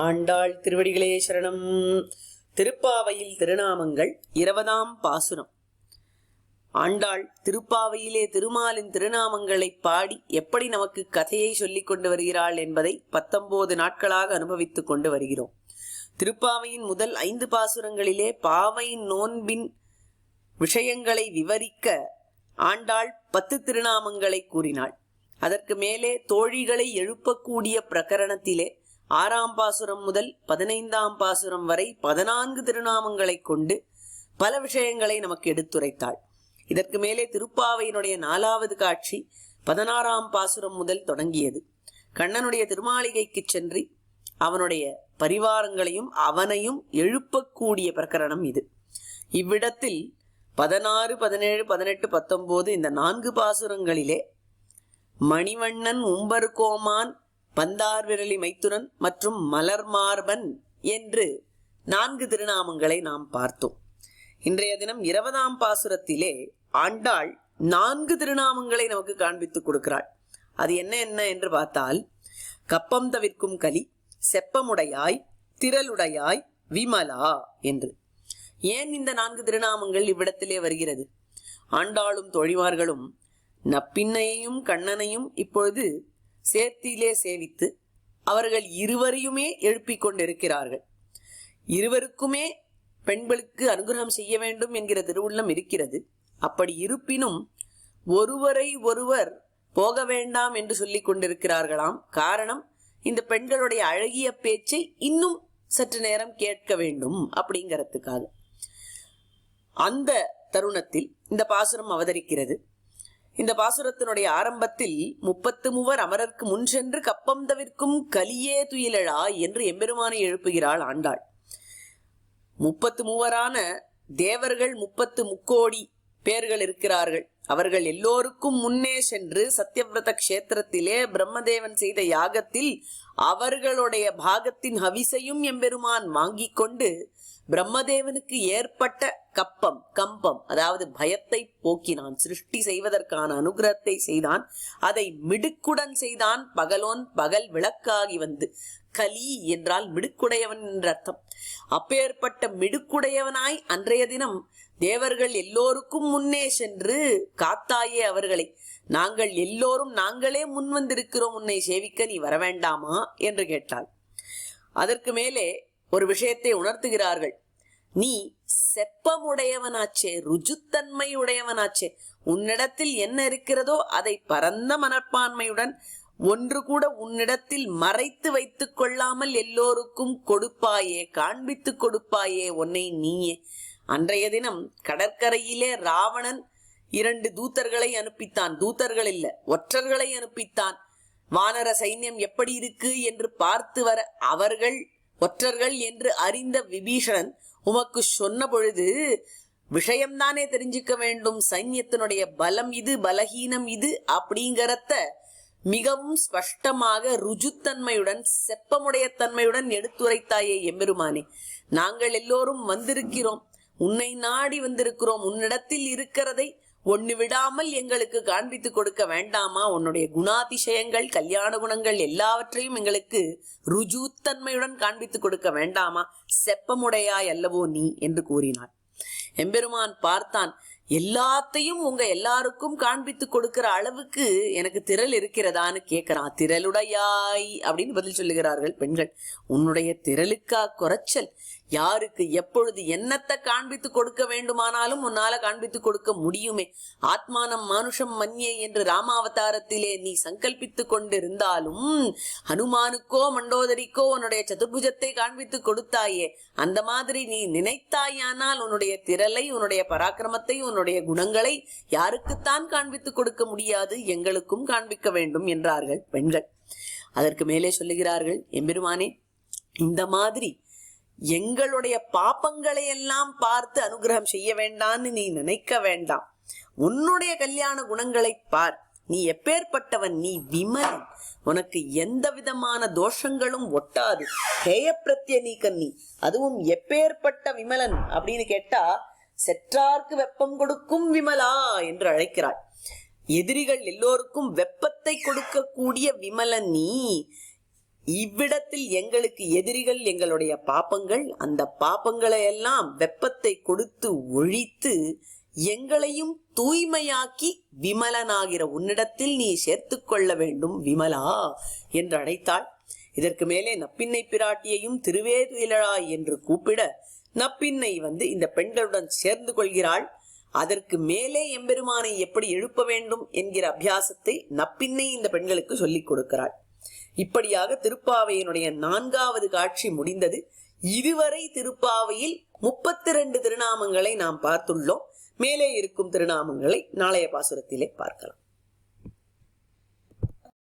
ஆண்டாள் திருவடிகளே சரணம். திருப்பாவையில் திருநாமங்கள் 20ஆம் பாசுரம். ஆண்டாள் திருப்பாவையிலே திருமாலின் திருநாமங்களை பாடி எப்படி நமக்கு கதையை சொல்லிக் கொண்டு வருகிறாள் என்பதை 19 நாட்களாக அனுபவித்துக் கொண்டு வருகிறோம். திருப்பாவையின் முதல் 5 பாசுரங்களிலே பாவையின் நோன்பின் விஷயங்களை விவரிக்க ஆண்டாள் 10 திருநாமங்களை கூறினாள். அதற்கு மேலே தோழிகளை எழுப்பக்கூடிய பிரகரணத்திலே 6ஆம் பாசுரம் முதல் 15ஆம் பாசுரம் வரை 14 திருநாமங்களை கொண்டு பல விஷயங்களை நமக்கு எடுத்துரைத்தாள். இதற்கு மேலே திருப்பாவையினுடைய 4வது காட்சி 16ஆம் பாசுரம் முதல் தொடங்கியது. கண்ணனுடைய திருமாளிகைக்கு சென்று அவனுடைய பரிவாரங்களையும் அவனையும் எழுப்பக்கூடிய பிரகரணம் இது. இவ்விடத்தில் 16, 17, 18, 19 இந்த 4 பாசுரங்களிலே மணிவண்ணன், உம்பர்கோமான், பந்தார் விரலி மைத்துனன் மற்றும் மலர் மார்பன் என்று 4 திருநாமங்களை நாம் பார்த்தோம். இன்றைய தினம் 20ஆம் பாசுரத்திலே ஆண்டாள் 4 திருநாமங்களை நமக்கு காண்பித்துக் கொடுக்கிறாள். அது என்ன என்ன என்று பார்த்தால், கப்பம் தவிர்க்கும் கலி, செப்பமுடையாய், திரளுடையாய், விமலா என்று. ஏன் இந்த 4 திருநாமங்கள் இவ்விடத்திலே வருகிறது? ஆண்டாளும் தோழிமார்களும் நப்பின்னையையும் கண்ணனையும் இப்பொழுது சேர்த்திலே சேவித்து அவர்கள் இருவரையுமே எழுப்பிக் கொண்டிருக்கிறார்கள். இருவருக்குமே பெண்களுக்கு அனுகிரகம் செய்ய வேண்டும் என்கிற திருவுள்ளம் இருக்கிறது. அப்படி இருப்பினும் ஒருவரை ஒருவர் போக வேண்டாம் என்று சொல்லிக் கொண்டிருக்கிறார்களாம். காரணம், இந்த பெண்களுடைய அழகிய பேச்சை இன்னும் சற்று நேரம் கேட்க வேண்டும் அப்படிங்கிறதுக்காக. அந்த தருணத்தில் இந்த பாசுரம் அவதரிக்கிறது. இந்த பாசுரத்தினுடைய ஆரம்பத்தில் 33 அமரர்க்கு முன் சென்று கப்பம் தவிர்க்கும் கலியே துயிலழா என்று எம்பெருமானை எழுப்புகிறாள் ஆண்டாள். 33 தேவர்கள் 30 முக்கோடி பேர்கள் இருக்கிறார்கள். அவர்கள் எல்லோருக்கும் முன்னே சென்று சத்யவிரத கஷேத்திரத்திலே பிரம்மதேவன் செய்த யாகத்தில் அவர்களுடைய பாகத்தின் ஹவிசையும் எம்பெருமான் வாங்கி கொண்டு பிரம்மதேவனுக்கு ஏற்பட்ட கம்பம் அதாவது பயத்தை போக்கினான். சிருஷ்டி செய்வதற்கான அனுகிரகத்தை செய்தான். அதை மிடுக்குடன் செய்தான். பகலோன் பகல் விளக்காகி வந்து, கலி என்றால் மிடுக்குடையவன் என்ற அர்த்தம். அப்பேற்பட்ட மிடுக்குடையவனாய் அன்றைய தினம் தேவர்கள் எல்லோருக்கும் முன்னே சென்று காத்தாயே அவர்களை, நாங்கள் எல்லோரும் நாங்களே முன் வந்திருக்கிறோம், உன்னை சேவிக்க நீ வரவேண்டாமா என்று கேட்டாள். அதற்கு மேலே ஒரு விஷயத்தை உணர்த்துகிறார்கள். நீ செப்பமுடையவனாச்சே, ருஜுத்தன்மை உடையவனாச்சே, உன்னிடத்தில் என்ன இருக்கிறதோ அதை பரந்த மனப்பான்மையுடன் ஒன்று கூட உன்னிடத்தில் மறைத்து வைத்துக் கொள்ளாமல் எல்லோருக்கும் கொடுப்பாயே, காண்பித்து கொடுப்பாயே உன்னை நீயே. அன்றைய தினம் கடற்கரையிலே ராவணன் 2 தூதர்களை அனுப்பித்தான். தூதர்கள் இல்ல, ஒற்றர்களை அனுப்பித்தான். வானர சைன்யம் எப்படி இருக்கு என்று பார்த்து வர அவர்கள் ஒற்றர்கள் என்று அறிந்த விபீஷணன் உமக்கு சொன்ன பொழுது விஷயம்தானே தெரிஞ்சுக்க வேண்டும், சைன்யத்தினுடைய பலம் இது, பலஹீனம் இது அப்படிங்கறத மிகவும் ஸ்பஷ்டமாக ருஜுத்தன்மையுடன் செப்பமுடைய தன்மையுடன் எடுத்துரைத்தாயே எம்பெருமானே. நாங்கள் எல்லோரும் வந்திருக்கிறோம், உன்னை நாடி வந்திருக்கிறோம், உன்னிடத்தில் இருக்கிறதை ஒன்னு விடாமல் எங்களுக்கு காண்பித்து கொடுக்க வேண்டாமா? உன்னுடைய குணாதிசயங்கள், கல்யாண குணங்கள் எல்லாவற்றையும் எங்களுக்கு ருஜுத்தன்மையுடன் காண்பித்து கொடுக்க வேண்டாமா? செப்பமுடையாய் அல்லவோ நீ என்று கூறினார். எம்பெருமான் பார்த்தான், எல்லாத்தையும் உங்க எல்லாருக்கும் காண்பித்து கொடுக்கிற அளவுக்கு எனக்கு திரள் இருக்கிறதான்னு கேட்கிறான். திரளுடையாய் அப்படின்னு பதில் சொல்லுகிறார்கள் பெண்கள். உன்னுடைய திரளுக்கா குறைச்சல்? யாருக்கு எப்பொழுது என்னத்தை காண்பித்து கொடுக்க வேண்டுமானாலும் உன்னால காண்பித்து கொடுக்க முடியுமே. ஆத்மானம் மானுஷம் மன்யே என்று ராமாவதாரத்திலே நீ சங்கல்பித்து கொண்டிருந்தாலும் ஹனுமானுக்கோ மண்டோதரிக்கோ உன்னுடைய சதுர்புஜத்தை காண்பித்து கொடுத்தாயே. அந்த மாதிரி நீ நினைத்தாயானால் உன்னுடைய திரளை, உன்னுடைய பராக்கிரமத்தை, உன்னுடைய குணங்களை யாருக்குத்தான் காண்பித்து கொடுக்க முடியாது, எங்களுக்கும் காண்பிக்க வேண்டும் என்றார்கள் பெண்கள். அதற்கு மேலே சொல்லுகிறார்கள், எம்பெருமானே, இந்த மாதிரி எங்களுடைய பாப்பங்களை எல்லாம் பார்த்து அனுகிரகம் செய்ய வேண்டான்னு நீ நினைக்க வேண்டாம். உன்னுடைய கல்யாண குணங்களை பார். நீ எப்பேற்பட்டவன்? நீ விமலன், உனக்கு எந்த விதமான தோஷங்களும் ஒட்டாது. ஹேய பிரத்யநீகன் நீ. அதுவும் எப்பேற்பட்ட விமலன் அப்படின்னு கேட்டா, செற்றார்க்கு வெப்பம் கொடுக்கும் விமலா என்று அழைக்கிறாள். எதிரிகள் எல்லோருக்கும் வெப்பத்தை கொடுக்கக்கூடிய விமலன் நீ. இவ்விடத்தில் எங்களுக்கு எதிரிகள் எங்களுடைய பாப்பங்கள், அந்த பாப்பங்களை எல்லாம் வெப்பத்தை கொடுத்து ஒழித்து எங்களையும் தூய்மையாக்கி விமலனாகிற உன்னிடத்தில் நீ சேர்த்து கொள்ள வேண்டும் விமலா என்று அழைத்தாள். இதற்கு மேலே நப்பின்னை பிராட்டியையும் திருவேதுயிலாய் என்று கூப்பிட நப்பின்னை இந்த பெண்களுடன் சேர்ந்து கொள்கிறாள். அதற்கு மேலே எம்பெருமானை எப்படி எழுப்ப வேண்டும் என்கிற அபியாசத்தை நப்பின்னை இந்த பெண்களுக்கு சொல்லிக் கொடுக்கிறாள். இப்படியாக திருப்பாவையினுடைய 4வது காட்சி முடிந்தது. இதுவரை திருப்பாவையில் 32 திருநாமங்களை நாம் பார்த்துள்ளோம். மேலே இருக்கும் திருநாமங்களை நாளைய பாசுரத்திலே பார்க்கலாம்.